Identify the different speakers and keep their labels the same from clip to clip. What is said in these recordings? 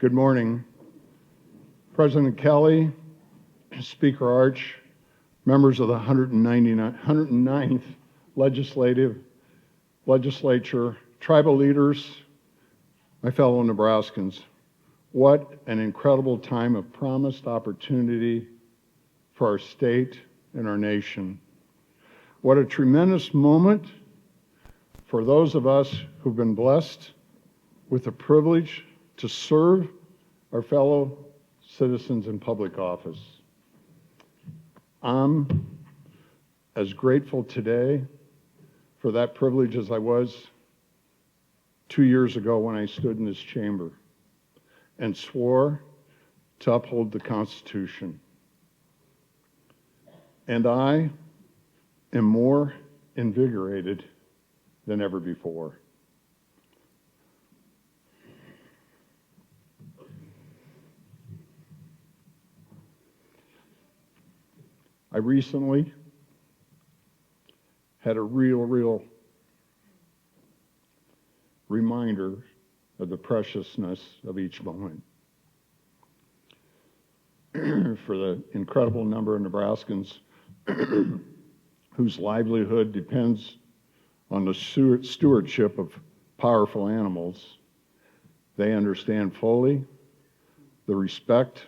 Speaker 1: Good morning. President Kelly, Speaker Arch, members of the 109th Legislature, tribal leaders, my fellow Nebraskans, what an incredible time of promised opportunity for our state and our nation. What a tremendous moment for those of us who've been blessed with the privilege to serve our fellow citizens in public office. I'm as grateful today for that privilege as I was 2 years ago when I stood in this chamber and swore to uphold the Constitution. And I am more invigorated than ever before. I recently had a real reminder of the preciousness of each moment. For the incredible number of Nebraskans whose livelihood depends on the stewardship of powerful animals, they understand fully the respect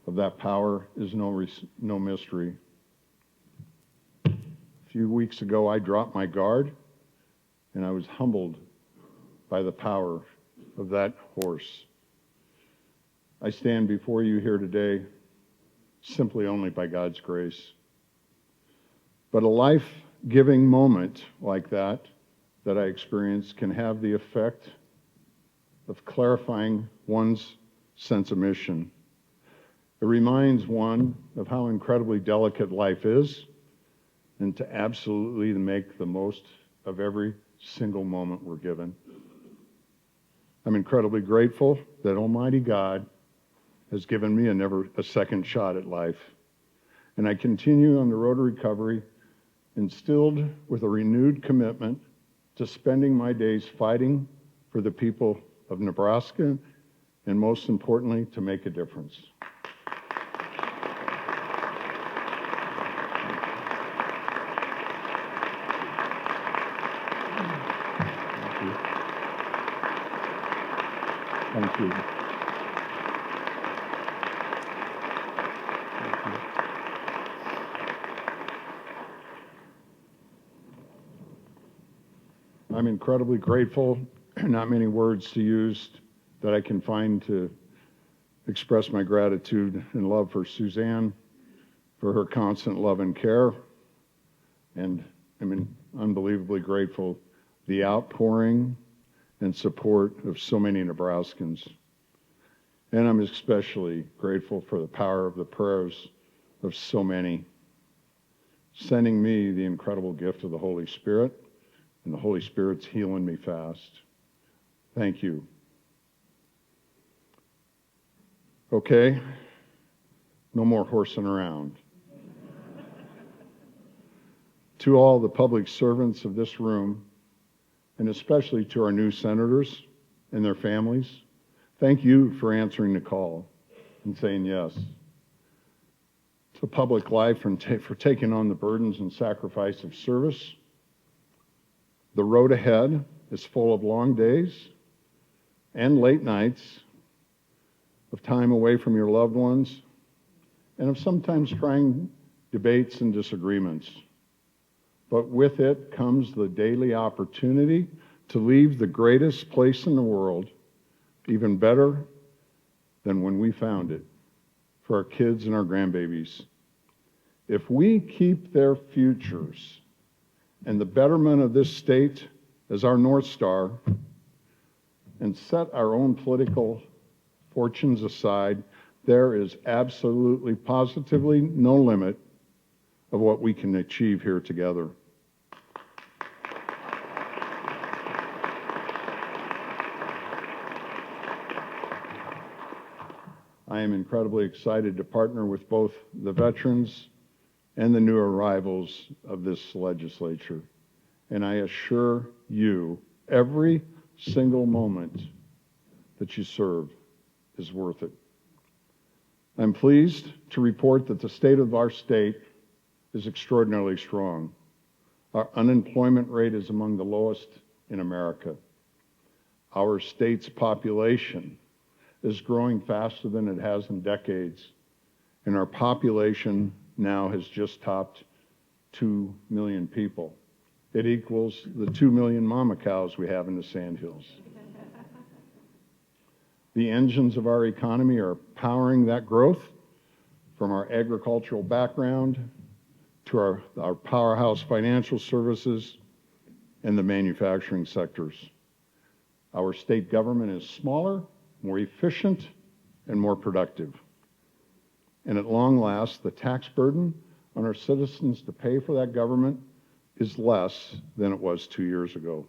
Speaker 1: of that power is no mystery. A few weeks ago, I dropped my guard, and I was humbled by the power of that horse. I stand before you here today simply only by God's grace. But a life-giving moment like that I experienced can have the effect of clarifying one's sense of mission. It reminds one of how incredibly delicate life is and to absolutely make the most of every single moment we're given. I'm incredibly grateful that Almighty God has given me a second shot at life. And I continue on the road to recovery, instilled with a renewed commitment to spending my days fighting for the people of Nebraska and, most importantly, to make a difference. Thank you. I'm incredibly grateful. Not many words to use that I can find to express my gratitude and love for Suzanne, for her constant love and care. And I'm unbelievably grateful the outpouring and support of so many Nebraskans. And I'm especially grateful for the power of the prayers of so many, sending me the incredible gift of the Holy Spirit, and the Holy Spirit's healing me fast. Thank you. Okay, no more horsing around. To all the public servants of this room, and especially to our new senators and their families, thank you for answering the call and saying yes to public life and for taking on the burdens and sacrifice of service. The road ahead is full of long days and late nights, of time away from your loved ones, and of sometimes trying debates and disagreements. But with it comes the daily opportunity to leave the greatest place in the world even better than when we found it for our kids and our grandbabies. If we keep their futures and the betterment of this state as our North Star and set our own political fortunes aside, there is absolutely, positively no limit of what we can achieve here together. I am incredibly excited to partner with both the veterans and the new arrivals of this legislature. And I assure you, every single moment that you serve is worth it. I'm pleased to report that the state of our state is extraordinarily strong. Our unemployment rate is among the lowest in America. Our state's population is growing faster than it has in decades, and our population now has just topped 2 million people. It equals the 2 million mama cows we have in the Sandhills. The engines of our economy are powering that growth, from our agricultural background to our powerhouse financial services and the manufacturing sectors. Our state government is smaller, more efficient, and more productive. And at long last, the tax burden on our citizens to pay for that government is less than it was 2 years ago.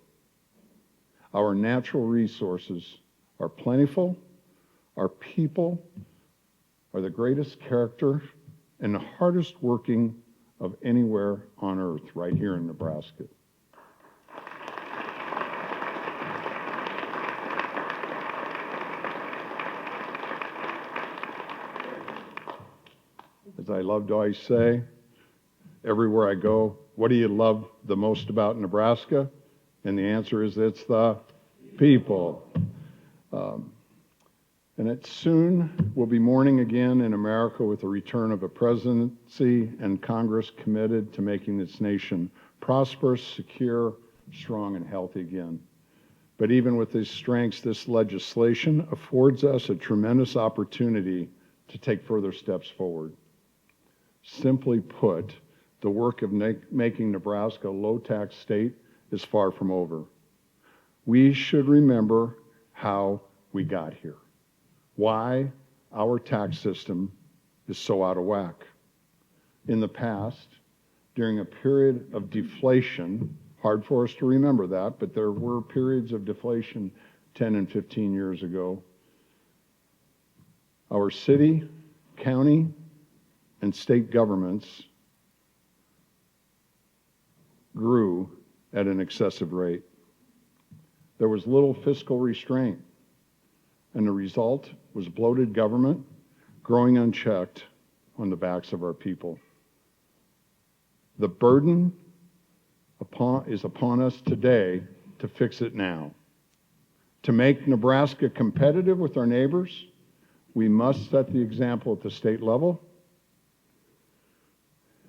Speaker 1: Our natural resources are plentiful. Our people are the greatest character and the hardest working of anywhere on earth, right here in Nebraska. As I love to always say, everywhere I go, what do you love the most about Nebraska? And the answer is it's the people. And it soon will be morning again in America with the return of a presidency and Congress committed to making this nation prosperous, secure, strong, and healthy again. But even with these strengths, this legislation affords us a tremendous opportunity to take further steps forward. Simply put, the work of making Nebraska a low-tax state is far from over. We should remember how we got here, why our tax system is so out of whack. In the past, during a period of deflation, hard for us to remember that, but there were periods of deflation 10 and 15 years ago, our city, county, and state governments grew at an excessive rate. There was little fiscal restraint, and the result was bloated government growing unchecked on the backs of our people. The burden is upon us today to fix it now. To make Nebraska competitive with our neighbors, we must set the example at the state level.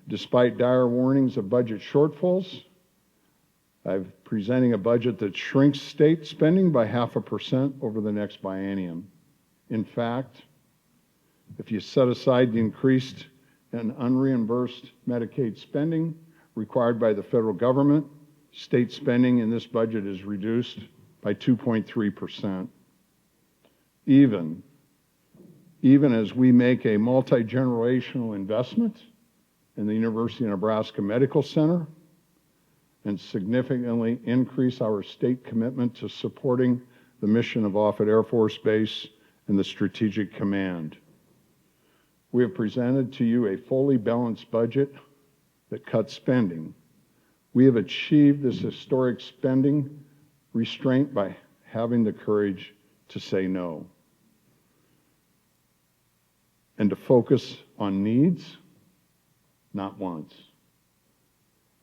Speaker 1: Despite dire warnings of budget shortfalls, I'm presenting a budget that shrinks state spending by 0.5% over the next biennium. In fact, if you set aside the increased and unreimbursed Medicaid spending required by the federal government, state spending in this budget is reduced by 2.3%. Even as we make a multi-generational investment in the University of Nebraska Medical Center and significantly increase our state commitment to supporting the mission of Offutt Air Force Base and the Strategic Command. We have presented to you a fully balanced budget that cuts spending. We have achieved this historic spending restraint by having the courage to say no and to focus on needs, not wants.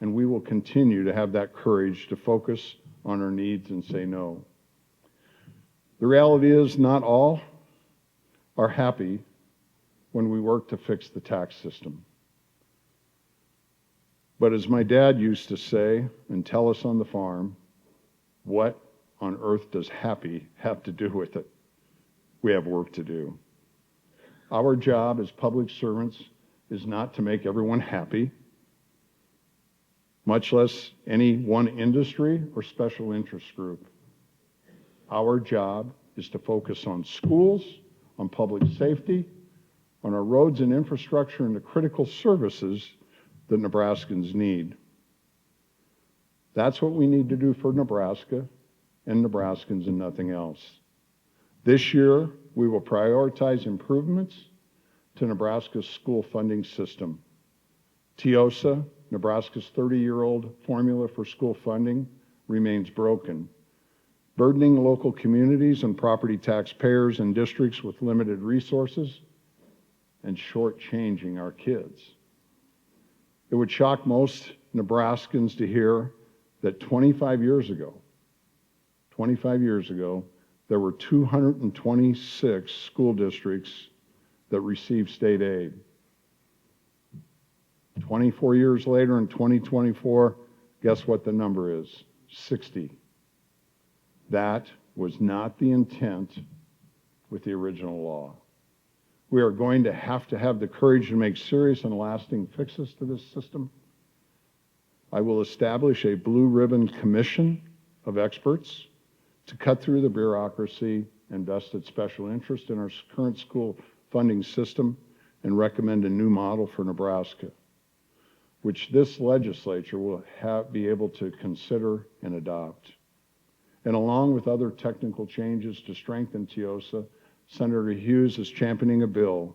Speaker 1: And we will continue to have that courage to focus on our needs and say no. The reality is not all are happy when we work to fix the tax system. But as my dad used to say and tell us on the farm, what on earth does happy have to do with it? We have work to do. Our job as public servants is not to make everyone happy, much less any one industry or special interest group. Our job is to focus on schools, on public safety, on our roads and infrastructure, and the critical services that Nebraskans need. That's what we need to do for Nebraska and Nebraskans and nothing else. This year, we will prioritize improvements to Nebraska's school funding system. TIOSA, Nebraska's 30-year-old formula for school funding, remains broken. burdening local communities and property taxpayers in districts with limited resources, and shortchanging our kids. It would shock most Nebraskans to hear that 25 years ago, there were 226 school districts that received state aid. 24 years later, in 2024, guess what the number is? 60. That was not the intent with the original law. We are going to have the courage to make serious and lasting fixes to this system. I will establish a blue ribbon commission of experts to cut through the bureaucracy and vested special interest in our current school funding system and recommend a new model for Nebraska, which this legislature will be able to consider and adopt. And along with other technical changes to strengthen TIOSA, Senator Hughes is championing a bill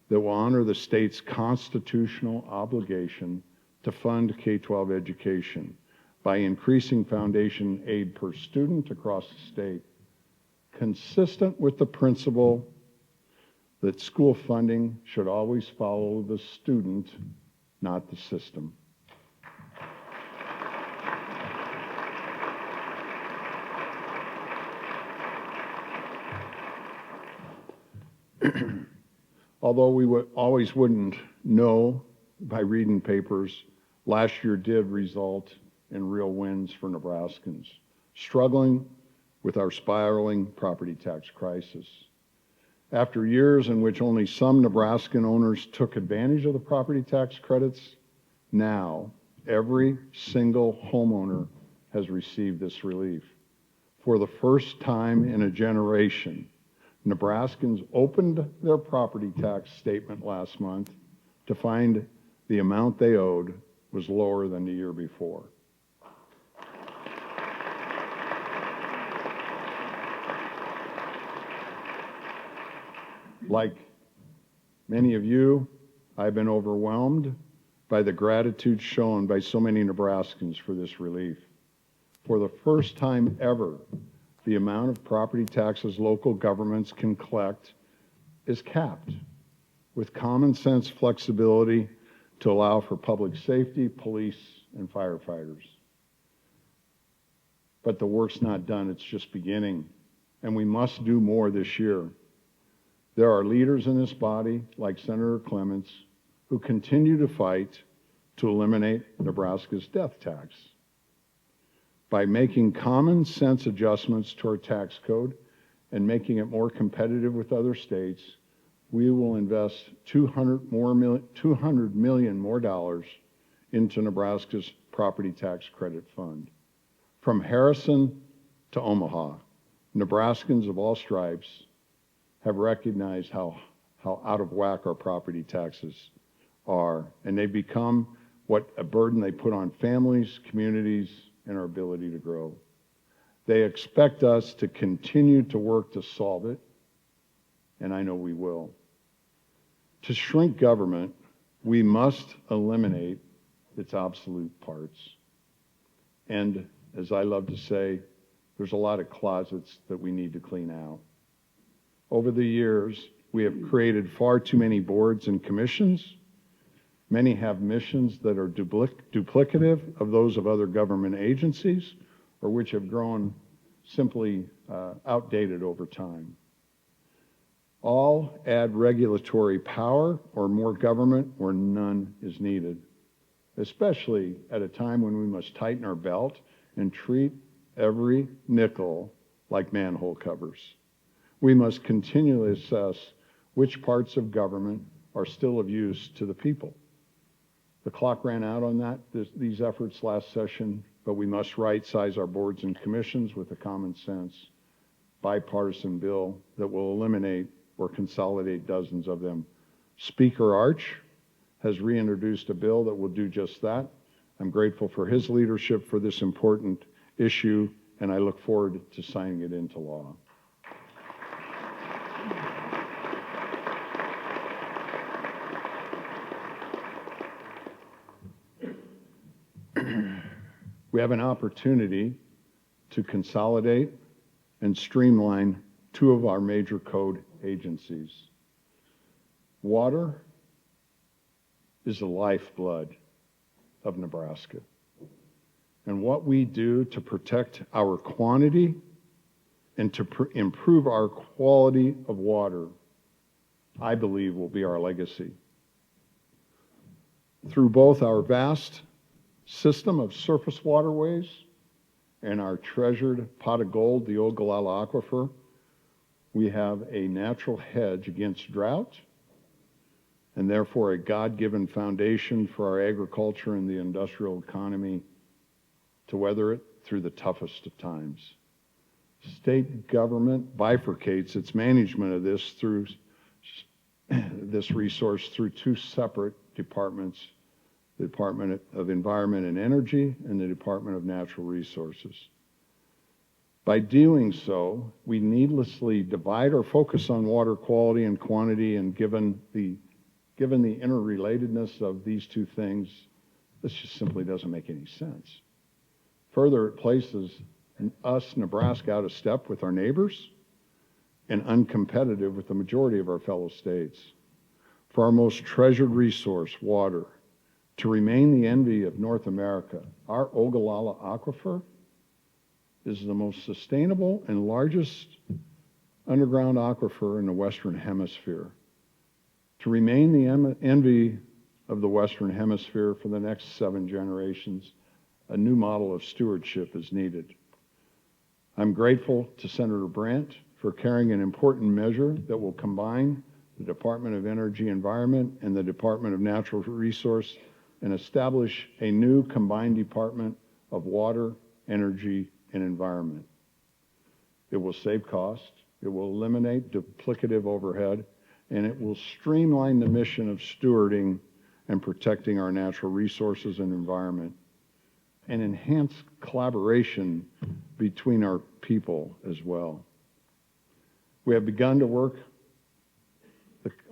Speaker 1: that will honor the state's constitutional obligation to fund K-12 education by increasing foundation aid per student across the state, consistent with the principle that school funding should always follow the student, not the system. Although we always wouldn't know by reading papers, last year did result in real wins for Nebraskans, struggling with our spiraling property tax crisis. After years in which only some Nebraskan owners took advantage of the property tax credits, now every single homeowner has received this relief. For the first time in a generation, Nebraskans opened their property tax statement last month to find the amount they owed was lower than the year before. Like many of you, I've been overwhelmed by the gratitude shown by so many Nebraskans for this relief. For the first time ever, the amount of property taxes local governments can collect is capped, with common sense flexibility to allow for public safety, police, and firefighters. But the work's not done, it's just beginning, and we must do more this year. There are leaders in this body, like Senator Clements, who continue to fight to eliminate Nebraska's death tax. By making common sense adjustments to our tax code and making it more competitive with other states, we will invest $200 million more dollars into Nebraska's property tax credit fund. From Harrison to Omaha, Nebraskans of all stripes have recognized how out of whack our property taxes are, and they've become what a burden they put on families, communities, and our ability to grow. They expect us to continue to work to solve it, and I know we will. To shrink government, we must eliminate its obsolete parts. And as I love to say, there's a lot of closets that we need to clean out. Over the years, we have created far too many boards and commissions. Many have missions that are duplicative of those of other government agencies, or which have grown simply outdated over time. All add regulatory power or more government where none is needed, especially at a time when we must tighten our belt and treat every nickel like manhole covers. We must continually assess which parts of government are still of use to the people. The clock ran out on these efforts last session, but we must right-size our boards and commissions with a common sense, bipartisan bill that will eliminate or consolidate dozens of them. Speaker Arch has reintroduced a bill that will do just that. I'm grateful for his leadership for this important issue, and I look forward to signing it into law. We have an opportunity to consolidate and streamline two of our major code agencies. Water is the lifeblood of Nebraska. And what we do to protect our quantity and to improve our quality of water, I believe, will be our legacy. Through both our vast system of surface waterways and our treasured pot of gold, the Ogallala Aquifer, we have a natural hedge against drought and therefore a God-given foundation for our agriculture and the industrial economy to weather it through the toughest of times. State government bifurcates its management of this resource through two separate departments, the Department of Environment and Energy and the Department of Natural Resources. By doing so, we needlessly divide our focus on water quality and quantity, and given the interrelatedness of these two things, this just simply doesn't make any sense. Further, it places us, Nebraska, out of step with our neighbors and uncompetitive with the majority of our fellow states. For our most treasured resource, water, to remain the envy of North America, our Ogallala Aquifer is the most sustainable and largest underground aquifer in the Western Hemisphere. To remain the envy of the Western Hemisphere for the next 7 generations, a new model of stewardship is needed. I'm grateful to Senator Brandt for carrying an important measure that will combine the Department of Energy Environment and the Department of Natural Resource and establish a new combined Department of Water, Energy, and Environment. It will save cost, it will eliminate duplicative overhead, and it will streamline the mission of stewarding and protecting our natural resources and environment, and enhance collaboration between our people as well. We have begun to work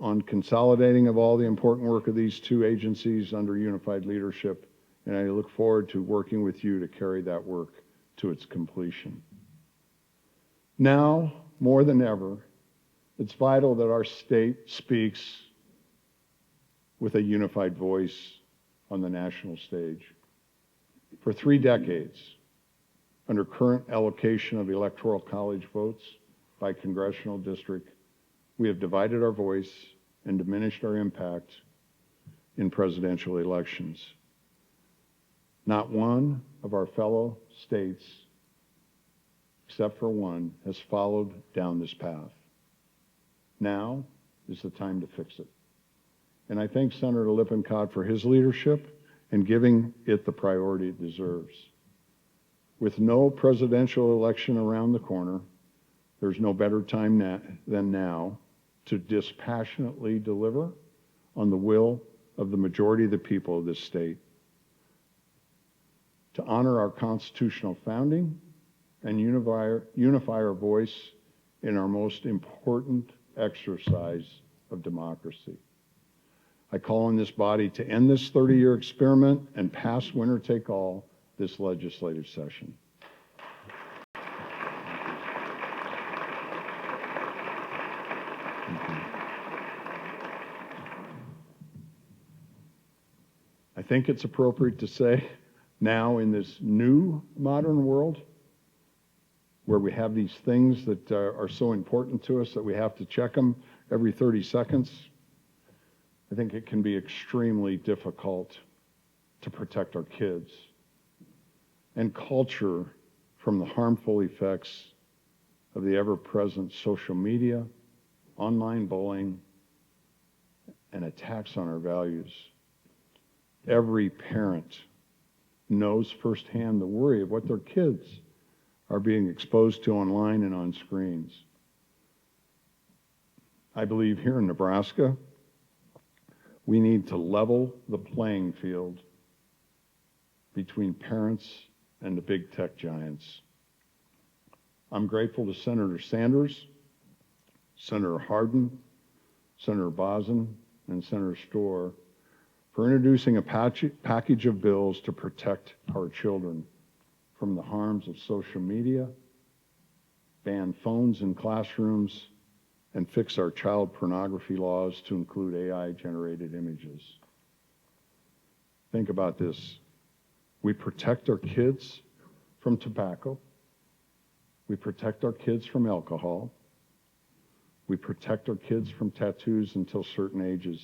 Speaker 1: on consolidating of all the important work of these two agencies under unified leadership, and I look forward to working with you to carry that work to its completion. Now, more than ever, it's vital that our state speaks with a unified voice on the national stage. For 3 decades, under current allocation of electoral college votes by congressional district, we have divided our voice and diminished our impact in presidential elections. Not one of our fellow states, except for one, has followed down this path. Now is the time to fix it. And I thank Senator Lippincott for his leadership and giving it the priority it deserves. With no presidential election around the corner, there's no better time than now to dispassionately deliver on the will of the majority of the people of this state, to honor our constitutional founding and unify our voice in our most important exercise of democracy. I call on this body to end this 30-year experiment and pass winner-take-all this legislative session. I think it's appropriate to say now in this new modern world where we have these things that are so important to us that we have to check them every 30 seconds, I think it can be extremely difficult to protect our kids and culture from the harmful effects of the ever-present social media, online bullying, and attacks on our values. Every parent knows firsthand the worry of what their kids are being exposed to online and on screens. I believe here in Nebraska, we need to level the playing field between parents and the big tech giants. I'm grateful to Senator Sanders, Senator Hardin, Senator Bozen, and Senator Storer for introducing a package of bills to protect our children from the harms of social media, ban phones in classrooms, and fix our child pornography laws to include AI-generated images. Think about this. We protect our kids from tobacco. We protect our kids from alcohol. We protect our kids from tattoos until certain ages.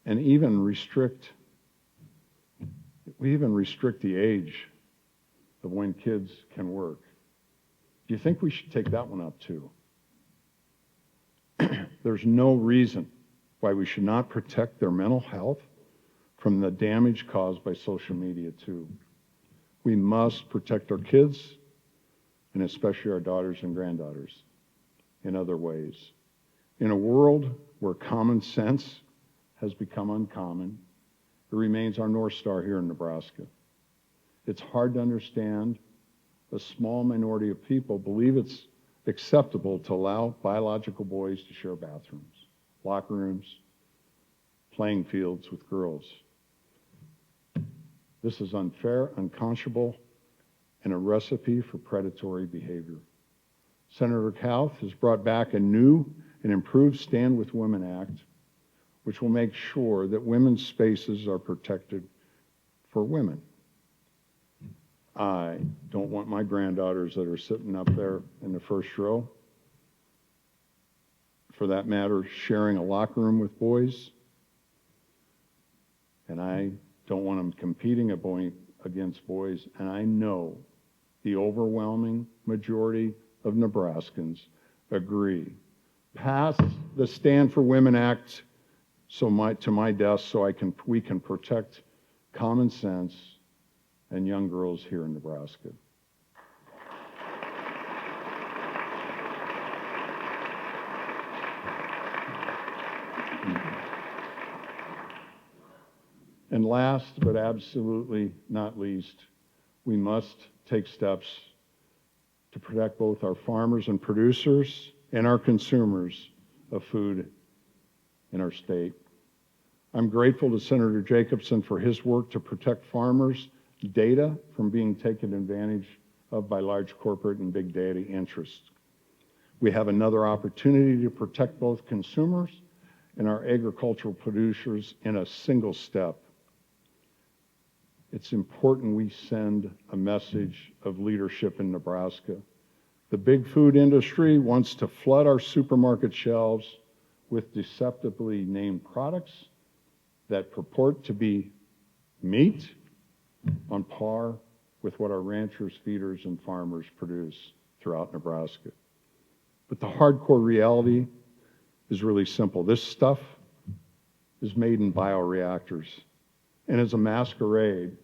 Speaker 1: And we even restrict the age of when kids can work. Do you think we should take that one up too? There's no reason why we should not protect their mental health from the damage caused by social media too. We must protect our kids, and especially our daughters and granddaughters, in other ways. In a world where common sense has become uncommon, it remains our North Star here in Nebraska. It's hard to understand. A small minority of people believe it's acceptable to allow biological boys to share bathrooms, locker rooms, playing fields with girls. This is unfair, unconscionable, and a recipe for predatory behavior. Senator Kauth has brought back a new and improved Stand With Women Act, which will make sure that women's spaces are protected for women. I don't want my granddaughters that are sitting up there in the first row, for that matter, sharing a locker room with boys. And I don't want them competing against boys. And I know the overwhelming majority of Nebraskans agree. Pass the Stand for Women Act to my desk so we can protect common sense and young girls here in Nebraska. And last but absolutely not least, we must take steps to protect both our farmers and producers and our consumers of food in our state. I'm grateful to Senator Jacobson for his work to protect farmers' data from being taken advantage of by large corporate and big data interests. We have another opportunity to protect both consumers and our agricultural producers in a single step. It's important we send a message of leadership in Nebraska. The big food industry wants to flood our supermarket shelves with deceptively named products that purport to be meat on par with what our ranchers, feeders, and farmers produce throughout Nebraska. But the hardcore reality is really simple. This stuff is made in bioreactors and is a masquerade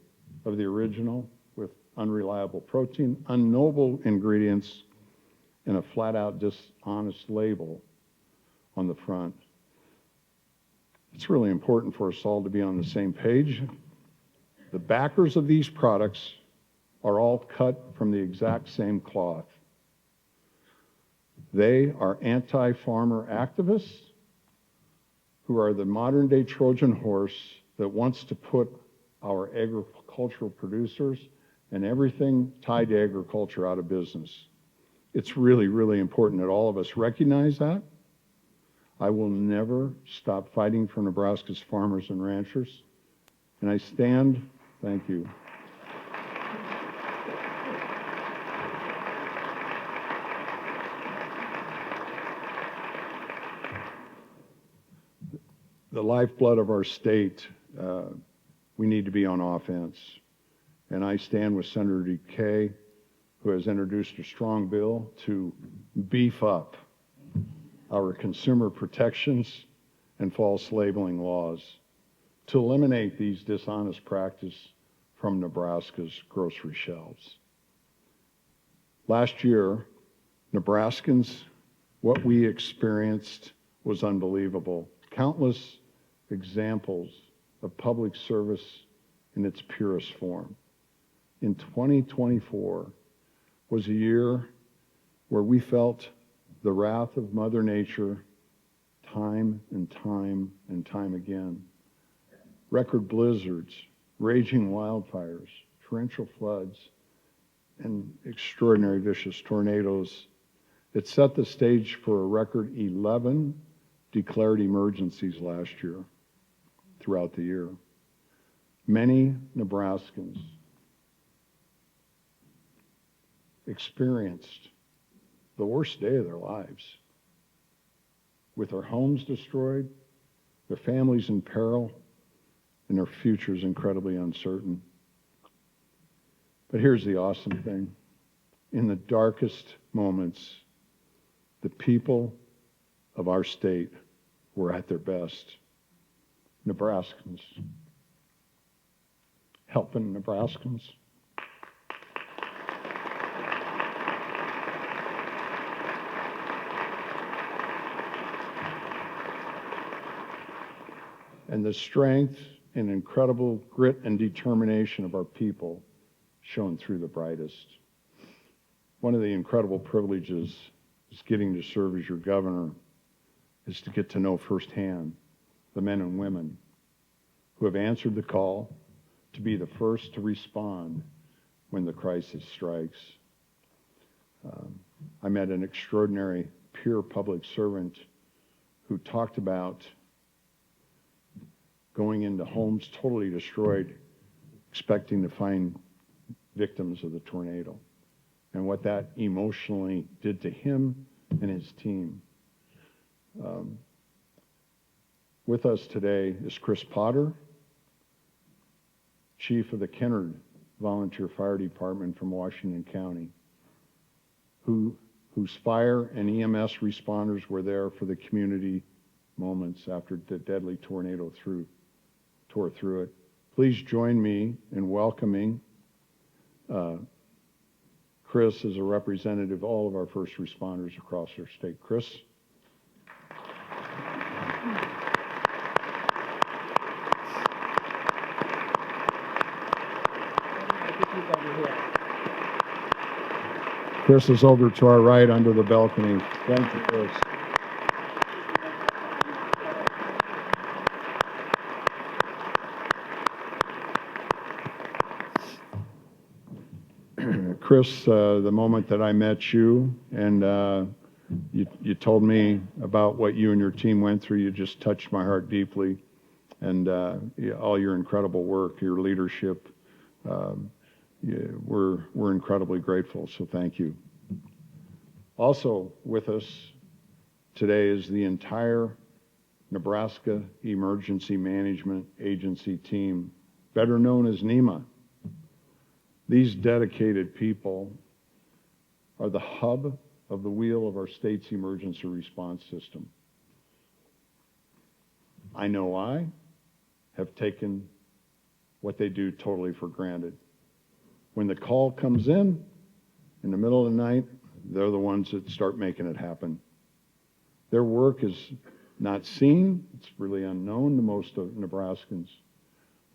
Speaker 1: of the original with unreliable protein, unknowable ingredients, and a flat-out dishonest label on the front. It's really important for us all to be on the same page. The backers of these products are all cut from the exact same cloth. They are anti-farmer activists who are the modern-day Trojan horse that wants to put our agricultural producers and everything tied to agriculture out of business. It's really, really important that all of us recognize that. I will never stop fighting for Nebraska's farmers and ranchers. And I stand, thank you. The lifeblood of our state, we need to be on offense. And I stand with Senator DeKay, who has introduced a strong bill to beef up our consumer protections and false labeling laws, to eliminate these dishonest practices from Nebraska's grocery shelves. Last year, Nebraskans, what we experienced was unbelievable. Countless examples of public service in its purest form. In 2024 was a year where we felt the wrath of Mother Nature time and time and time again. Record blizzards, raging wildfires, torrential floods, and extraordinary vicious tornadoes. It set the stage for a record 11 declared emergencies last year throughout the year. Many Nebraskans experienced the worst day of their lives with their homes destroyed, their families in peril, and their futures incredibly uncertain. But here's the awesome thing. In the darkest moments, the people of our state were at their best. Nebraskans. Helping Nebraskans. And the strength and incredible grit and determination of our people shone through the brightest. One of the incredible privileges is getting to serve as your governor is to get to know firsthand the men and women who have answered the call to be the first to respond when the crisis strikes. I met an extraordinary peer public servant who talked about going into homes totally destroyed, expecting to find victims of the tornado, and what that emotionally did to him and his team. With us today is Chris Potter, Chief of the Kennard Volunteer Fire Department from Washington County, whose fire and EMS responders were there for the community moments after the deadly tornado tore through it. Please join me in welcoming Chris as a representative of all of our first responders across our state. Chris. Chris is over to our right under the balcony. Thank you, Chris. Chris, the moment that I met you and you told me about what you and your team went through, you just touched my heart deeply. And all your incredible work, your leadership, we're incredibly grateful, so thank you. Also with us today is the entire Nebraska Emergency Management Agency team, better known as NEMA. These dedicated people are the hub of the wheel of our state's emergency response system. I know I have taken what they do totally for granted. When the call comes in the middle of the night, they're the ones that start making it happen. Their work is not seen. It's really unknown to most of Nebraskans.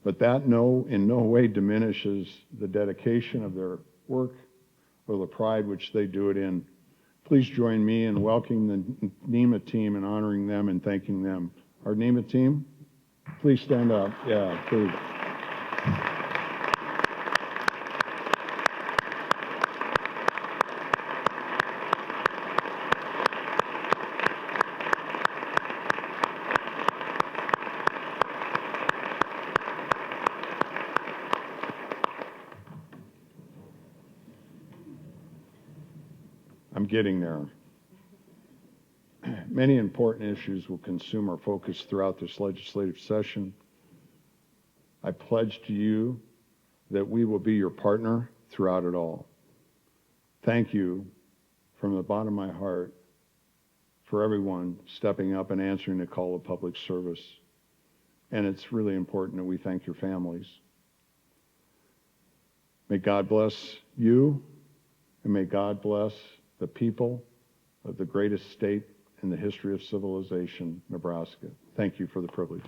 Speaker 1: But that in no way diminishes the dedication of their work or the pride which they do it in. Please join me in welcoming the NEMA team and honoring them and thanking them. Our NEMA team, please stand up. Yeah, please. I'm getting there. Many important issues will consume our focus throughout this legislative session. I pledge to you that we will be your partner throughout it all. Thank you from the bottom of my heart for everyone stepping up and answering the call of public service. And it's really important that we thank your families. May God bless you, and may God bless the people of the greatest state in the history of civilization, Nebraska. Thank you for the privilege.